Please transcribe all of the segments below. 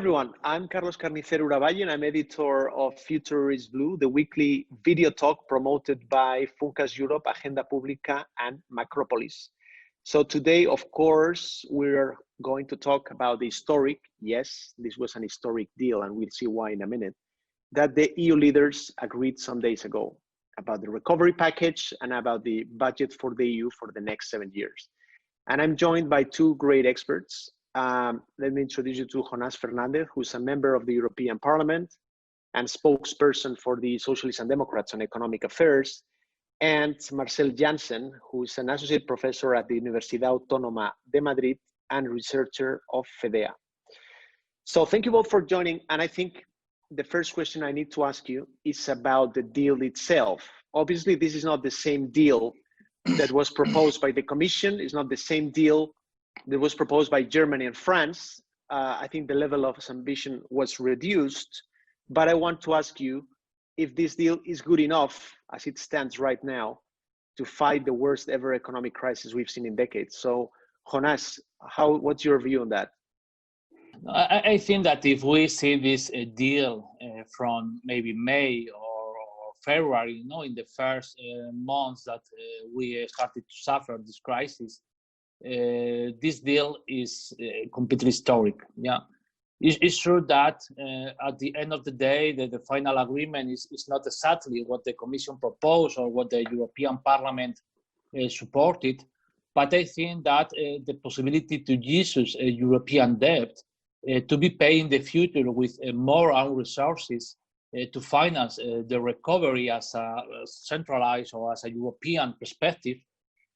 everyone. I'm Carnicero Urabayen. I'm editor of Future is Blue, the weekly video talk promoted by Funcas Europe, Agenda Publica and MacroPolis. So today, of course, we're going to talk about the historic, yes, this was an historic deal, and we'll see why in a minute, that the EU leaders agreed some days ago about the recovery package and about the budget for the EU for the next 7 years. And I'm joined by two great experts. Let me introduce you to Jonás Fernández, who's a member of the European Parliament and spokesperson for the Socialists and Democrats on Economic Affairs, and Marcel Jansen, who is an associate professor at the Universidad Autónoma de Madrid and researcher of FEDEA. So thank you both for joining. And I think the first question I need to ask you is about the deal itself. Obviously, this is not the same deal that was proposed by the Commission. It's not the same deal that was proposed by Germany and France. I think the level of ambition was reduced, but I want to ask you if this deal is good enough as it stands right now to fight the worst ever economic crisis we've seen in decades. So Jonás, what's your view on that? I think that if we see this deal from maybe May or February, in the first months that we started to suffer this crisis, this deal is completely historic. Yeah, it's true that at the end of the day, the final agreement is not exactly what the Commission proposed or what the European Parliament supported, but I think that the possibility to use European debt to be paid in the future with more own resources to finance the recovery as a centralized or as a European perspective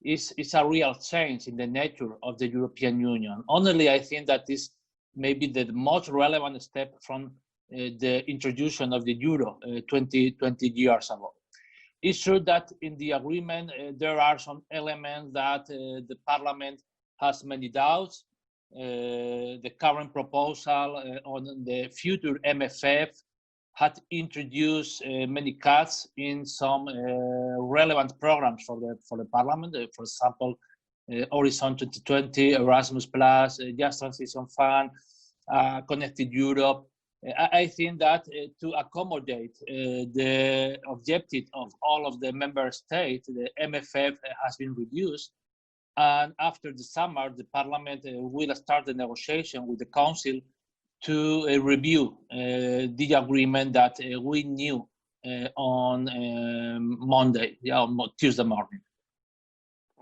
is a real change in the nature of the European Union. Honestly, I think that this may be the most relevant step from the introduction of the euro 20 years ago. It's true that in the agreement, there are some elements that the Parliament has many doubts. The current proposal on the future MFF had introduced many cuts in some relevant programs for the Parliament. For example, Horizon 2020, Erasmus+, Just Transition Fund, Connected Europe. I think that to accommodate the objective of all of the member states, the MFF has been reduced. And after the summer, the Parliament will start the negotiation with the Council to review the agreement that we knew on Tuesday morning.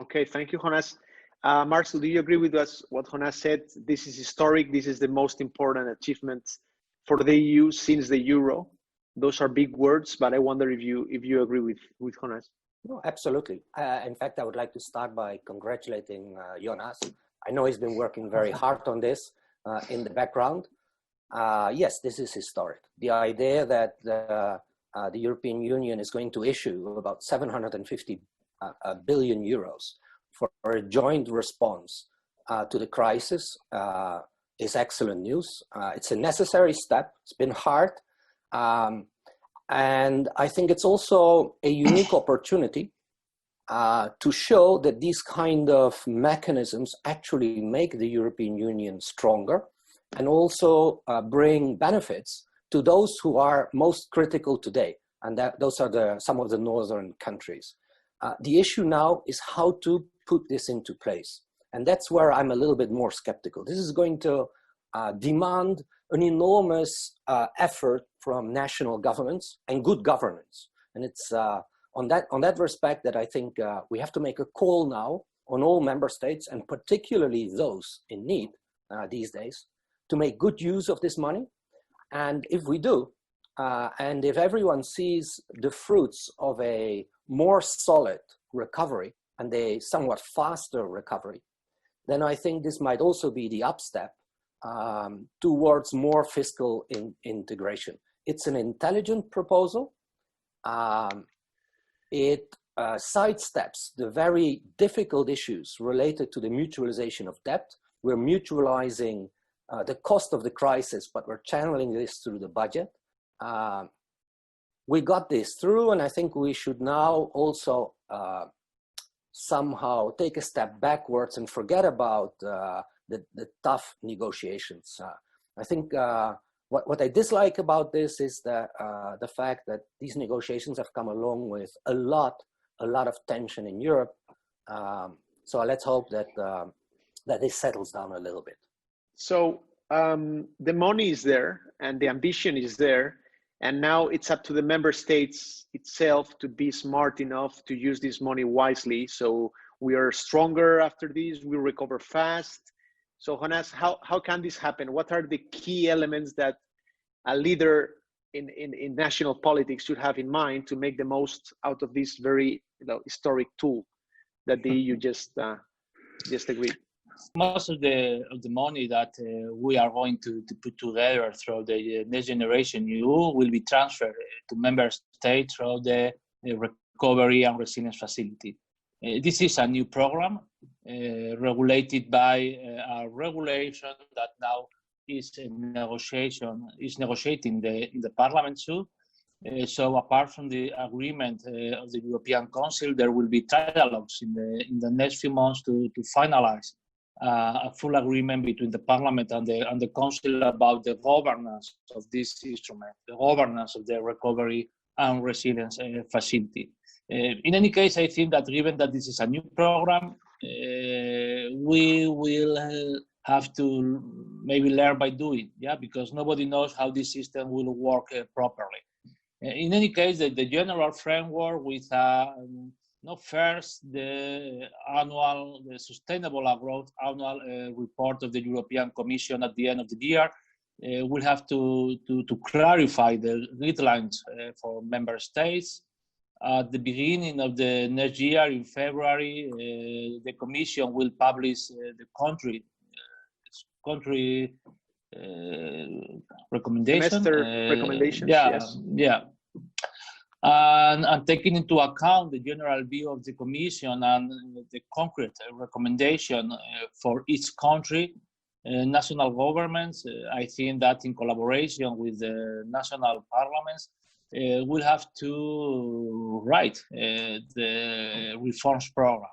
Okay, thank you, Jonás. Marcel, do you agree with us what Jonás said? This is historic. This is the most important achievement for the EU since the euro. Those are big words, but I wonder if you agree with Jonás. No, absolutely. In fact, I would like to start by congratulating Jonás. I know he's been working very hard on this in the background. Yes, this is historic. The idea that the European Union is going to issue about 750 billion euros for a joint response to the crisis is excellent news. It's a necessary step. It's been hard. And I think it's also a unique opportunity to show that these kind of mechanisms actually make the European Union stronger and also bring benefits to those who are most critical today. And those are some of the northern countries. The issue now is how to put this into place. And that's where I'm a little bit more skeptical. This is going to demand an enormous effort from national governments and good governance. And it's on that respect that I think we have to make a call now on all member states, and particularly those in need these days, to make good use of this money. And if we do, and if everyone sees the fruits of a more solid recovery and a somewhat faster recovery, then I think this might also be the upstep towards more fiscal integration. It's an intelligent proposal. It sidesteps the very difficult issues related to the mutualization of debt. We're mutualizing the cost of the crisis, but we're channeling this through the budget. We got this through, and I think we should now also somehow take a step backwards and forget about the tough negotiations. I think what I dislike about this is the fact that these negotiations have come along with a lot of tension in Europe. So let's hope that that this settles down a little bit. So the money is there and the ambition is there, and now it's up to the member states itself to be smart enough to use this money wisely. So we are stronger after this, we recover fast. So Jonás, how can this happen? What are the key elements that a leader in national politics should have in mind to make the most out of this very historic tool that the EU just agreed? Most of the money that we are going to put together through the Next Generation EU will be transferred to member states through the Recovery and Resilience Facility. This is a new program regulated by a regulation that now is negotiating in the Parliament too. So apart from the agreement of the European Council, there will be trialogues in the next few months to finalize a full agreement between the Parliament and the Council about the governance of this instrument, the governance of the Recovery and Resilience Facility. In any case, I think that given that this is a new program, we will have to maybe learn by doing, because nobody knows how this system will work properly. In any case, the general framework with first the sustainable growth annual report of the European Commission at the end of the year will have to clarify the guidelines for member states. At the beginning of the next year, in February, the Commission will publish the country recommendation. Recommendations. Yes. And taking into account the general view of the Commission and the concrete recommendation for each country, national governments, I think that in collaboration with the national parliaments, will have to write the reforms program.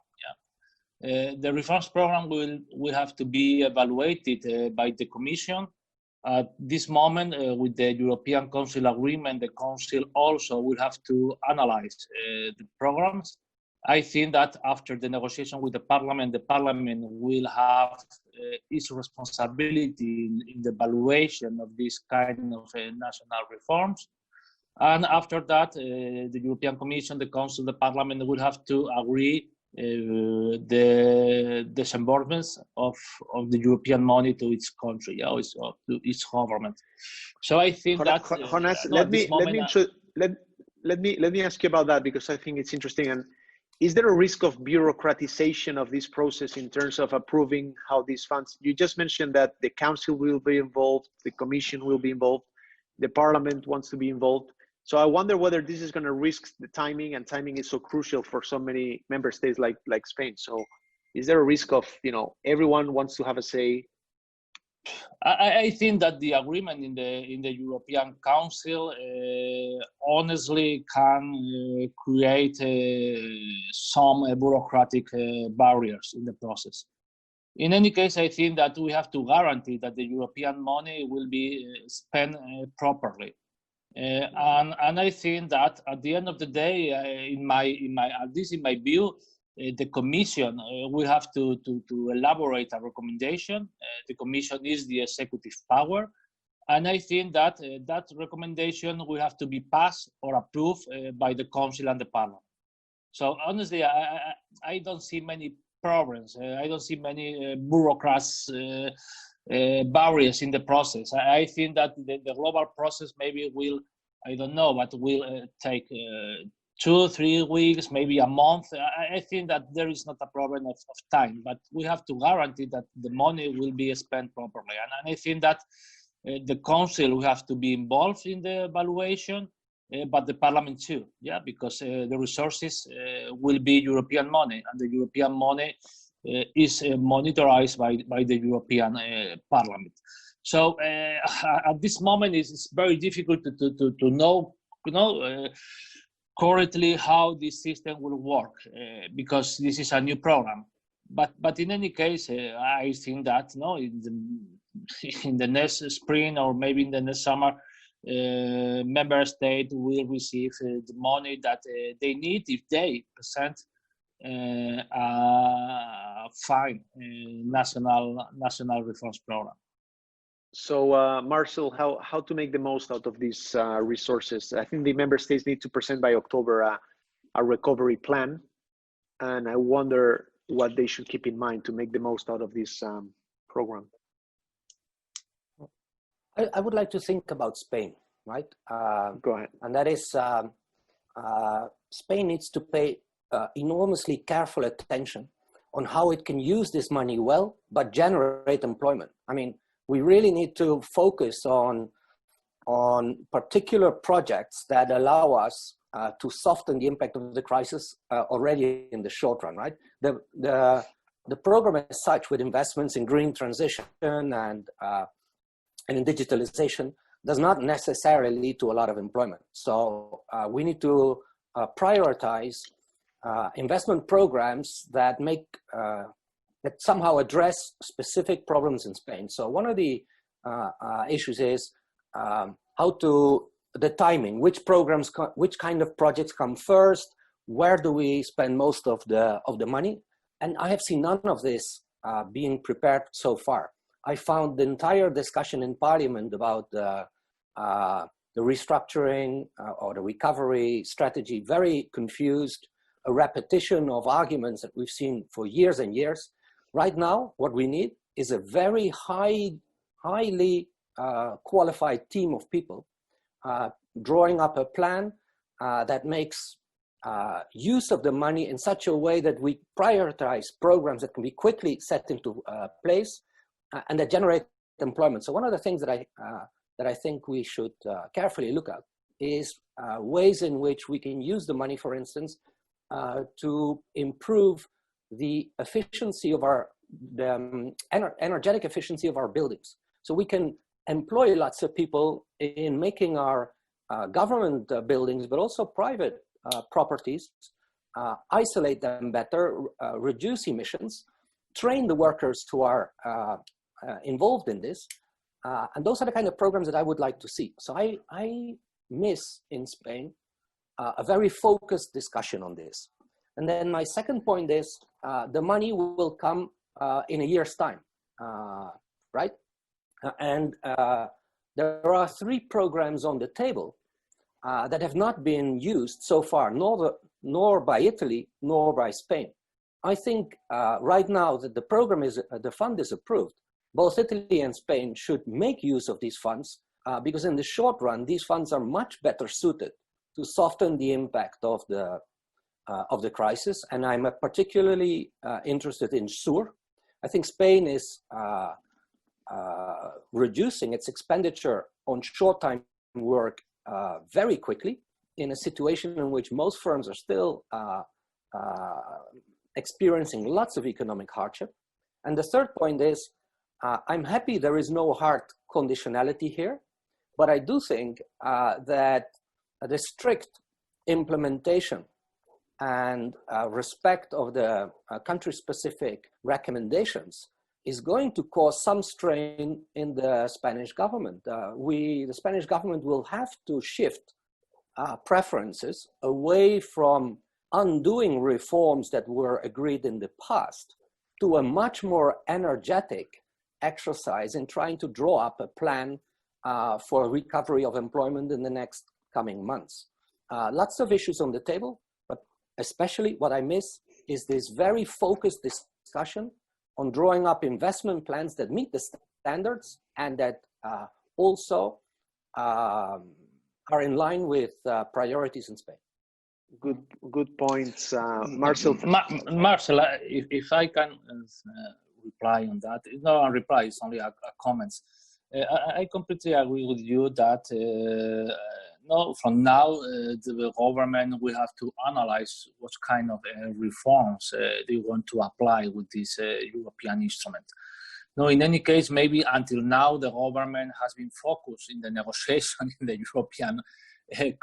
The reforms program will have to be evaluated by the Commission. At this moment, with the European Council agreement, the Council also will have to analyze the programs. I think that after the negotiation with the Parliament will have its responsibility in the evaluation of this kind of national reforms. And after that, the European Commission, the Council, the Parliament will have to agree the disbursements of the European money to each country, to each government. So I think that Jonás, let me ask you about that, because I think it's interesting. And is there a risk of bureaucratization of this process in terms of approving how these funds? You just mentioned that the Council will be involved, the Commission will be involved, the Parliament wants to be involved. So I wonder whether this is going to risk the timing, and timing is so crucial for so many member states like Spain. So is there a risk of, everyone wants to have a say? I think that the agreement in the European Council honestly can create some bureaucratic barriers in the process. In any case, I think that we have to guarantee that the European money will be spent properly. And I think that at the end of the day, in my view, the Commission will have to elaborate a recommendation. The Commission is the executive power, and I think that that recommendation will have to be passed or approved by the Council and the Parliament. So honestly, I don't see many problems. I don't see many bureaucrats. Barriers in the process. I think that the global process maybe will, I don't know, but will take 2-3 weeks, maybe a month. I think that there is not a problem of time, but we have to guarantee that the money will be spent properly. And I think that the Council will have to be involved in the evaluation, but the Parliament too, because the resources will be European money, and the European money is monitored by the European Parliament. So at this moment, it's very difficult to know, currently how this system will work because this is a new program. But in any case, I think that in the next spring or maybe in the next summer, member state will receive the money that they need if they present a fine national reforms program. So, Marcel, how to make the most out of these resources? I think the member states need to present by October a recovery plan, and I wonder what they should keep in mind to make the most out of this program. I would like to think about Spain, right? Go ahead. And that is, Spain needs to pay enormously careful attention on how it can use this money well, but generate employment. I mean, we really need to focus on particular projects that allow us to soften the impact of the crisis already in the short run, right? The program as such, with investments in green transition and in digitalization, does not necessarily lead to a lot of employment. So we need to prioritize investment programs that that somehow address specific problems in Spain. So one of the issues is the timing, which programs, which kind of projects come first, where do we spend most of the money? And I have seen none of this being prepared so far. I found the entire discussion in Parliament about the restructuring or the recovery strategy very confused, a repetition of arguments that we've seen for years and years. Right now, what we need is a very highly qualified team of people drawing up a plan that makes use of the money in such a way that we prioritize programs that can be quickly set into place and that generate employment. So one of the things that I think we should carefully look at is ways in which we can use the money, for instance, to improve the efficiency of the energetic efficiency of our buildings. So we can employ lots of people in making our government buildings, but also private properties, isolate them better, reduce emissions, train the workers who are involved in this. And those are the kind of programs that I would like to see. So I miss in Spain a very focused discussion on this. And then my second point is the money will come in a year's time, right? And there are 3 programs on the table that have not been used so far, nor by Italy, nor by Spain. I think right now that the fund is approved, both Italy and Spain should make use of these funds because in the short run, these funds are much better suited to soften the impact of the crisis. And I'm particularly interested in SUR. I think Spain is reducing its expenditure on short-time work very quickly in a situation in which most firms are still experiencing lots of economic hardship. And the third point is, I'm happy there is no hard conditionality here, but I do think that the strict implementation and respect of the country-specific recommendations is going to cause some strain in the Spanish government. The Spanish government will have to shift preferences away from undoing reforms that were agreed in the past to a much more energetic exercise in trying to draw up a plan for recovery of employment in the next coming months. Lots of issues on the table, but especially what I miss is this very focused discussion on drawing up investment plans that meet the standards and that also are in line with priorities in Spain. Good points, Marcel. Marcel, if I can reply on that, it's not a reply, it's only a comments. I completely agree with you that no, from now the government will have to analyze what kind of reforms they want to apply with this European instrument. No, in any case, maybe until now the government has been focused in the negotiation in the European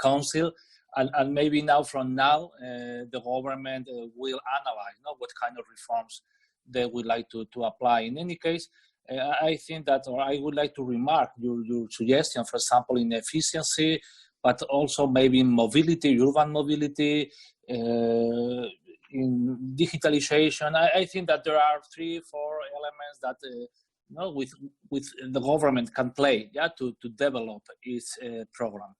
Council, and maybe now from now the government will analyze what kind of reforms they would like to apply. In any case, I think that, or I would like to remark your suggestion, for example, in efficiency, but also maybe in mobility, urban mobility, in digitalization. I think that there are 3-4 elements that with the government can play, to develop its program.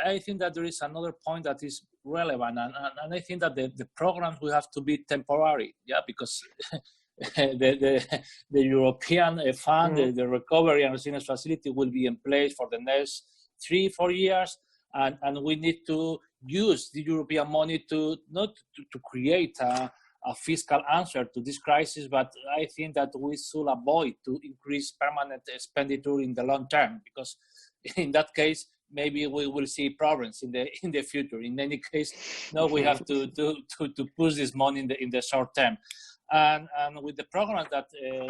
I think that there is another point that is relevant, and I think that the programs will have to be temporary, because the European fund, the Recovery and Resilience Facility, will be in place for the next 3-4 years, and we need to use the European money to not to create a fiscal answer to this crisis, but I think that we should avoid to increase permanent expenditure in the long term, because in that case maybe we will see problems in the future. In any case, no, we have to push this money in the short term, and with the programs that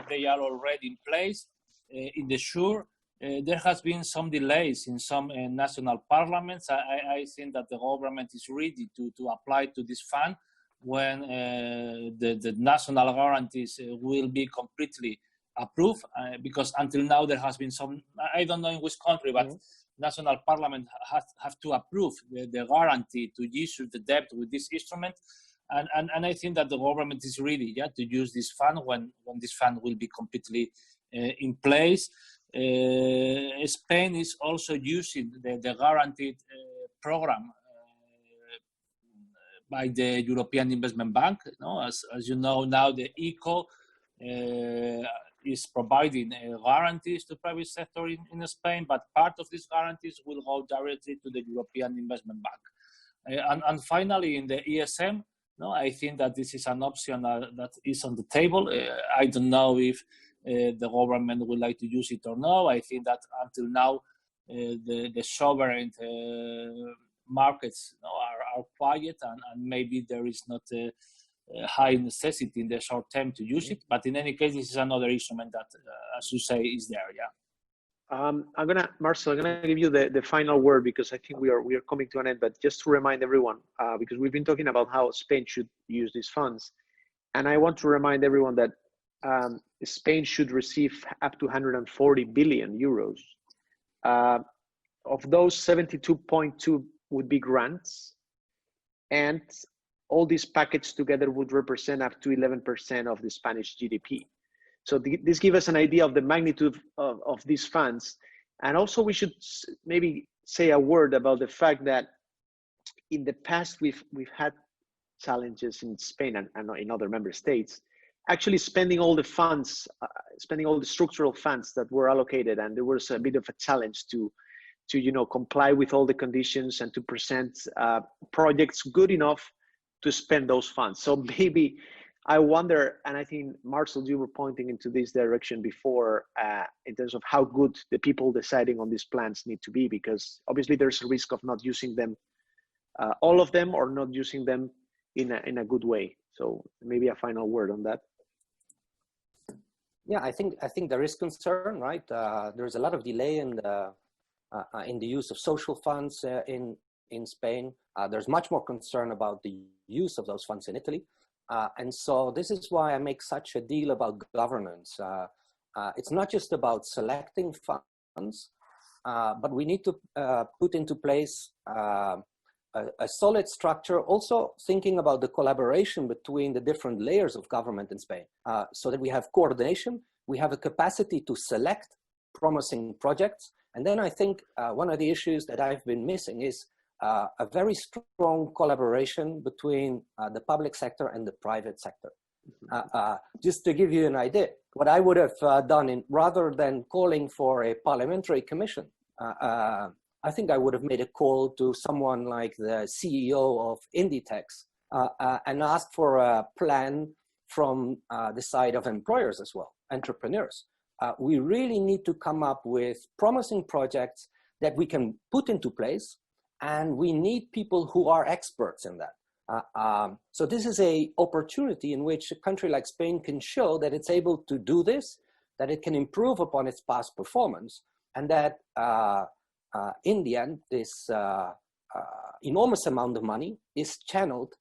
they are already in place, in the SURE, there has been some delays in some national parliaments. I think that the government is ready to apply to this fund when the national guarantees will be completely approved, because until now there has been some, I don't know in which country, but national parliament have to approve the guarantee to issue the debt with this instrument. And I think that the government is ready to use this fund when this fund will be completely in place. Spain is also using the guaranteed program by the European Investment Bank. As you know, now the ECO is providing guarantees to private sector in Spain, but part of these guarantees will go directly to the European Investment Bank. And finally, in the ESM, I think that this is an option that is on the table. I don't know if the government would like to use it or no. I think that until now, the sovereign markets are quiet, and maybe there is not a high necessity in the short term to use it. But in any case, this is another instrument that, as you say, is there. Marcel, I'm gonna give you the final word, because I think we are coming to an end. But just to remind everyone, because we've been talking about how Spain should use these funds, and I want to remind everyone that Spain should receive up to 140 billion euros. Of those, 72.2 would be grants, and all these packets together would represent up to 11% of the Spanish GDP. So this gives us an idea of the magnitude of these funds. And also we should maybe say a word about the fact that in the past we've had challenges in Spain and in other member states, actually spending all the funds, spending all the structural funds that were allocated, and there was a bit of a challenge to comply with all the conditions and to present projects good enough to spend those funds. So maybe I wonder, and I think Marcel, you were pointing into this direction before, in terms of how good the people deciding on these plans need to be, because obviously there's a risk of not using them, all of them, or not using them in a good way. So maybe a final word on that. Yeah, I think there is concern, right? There's a lot of delay in the use of social funds in Spain. There's much more concern about the use of those funds in Italy. And so this is why I make such a deal about governance. It's not just about selecting funds, but we need to put into place a solid structure, also thinking about the collaboration between the different layers of government in Spain, so that we have coordination, we have a capacity to select promising projects. And then I think one of the issues that I've been missing is a very strong collaboration between the public sector and the private sector. Just to give you an idea, what I would have done, rather than calling for a parliamentary commission, I think I would have made a call to someone like the CEO of Inditex and asked for a plan from the side of employers as well, entrepreneurs. We really need to come up with promising projects that we can put into place, and we need people who are experts in that. So this is an opportunity in which a country like Spain can show that it's able to do this, that it can improve upon its past performance, and that in the end, this enormous amount of money is channeled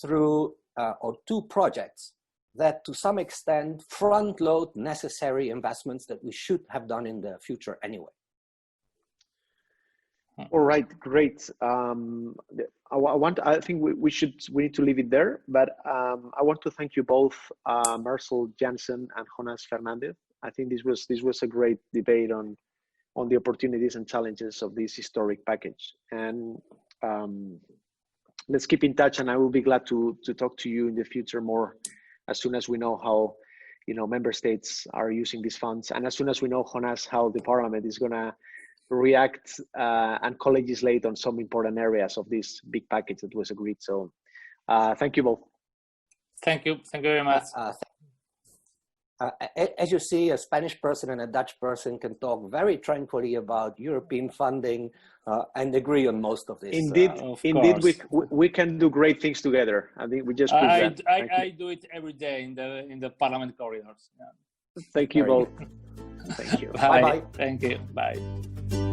through or two projects that to some extent front load necessary investments that we should have done in the future anyway. All right, great. I think we need to leave it there, but I want to thank you both, Marcel Jansen and Jonás Fernández. I think this was a great debate on the opportunities and challenges of this historic package. And let's keep in touch, and I will be glad to talk to you in the future more as soon as we know how member states are using these funds, and as soon as we know, Jonás, how the Parliament is gonna react and co-legislate on some important areas of this big package that was agreed. So thank you both. Thank you very much. As you see, a Spanish person and a Dutch person can talk very tranquilly about European funding and agree on most of this. Indeed, we can do great things together. I think we just proved that. I do it every day in the Parliament corridors. Yeah. Thank you both. Thank you. Bye. Thank you. Bye.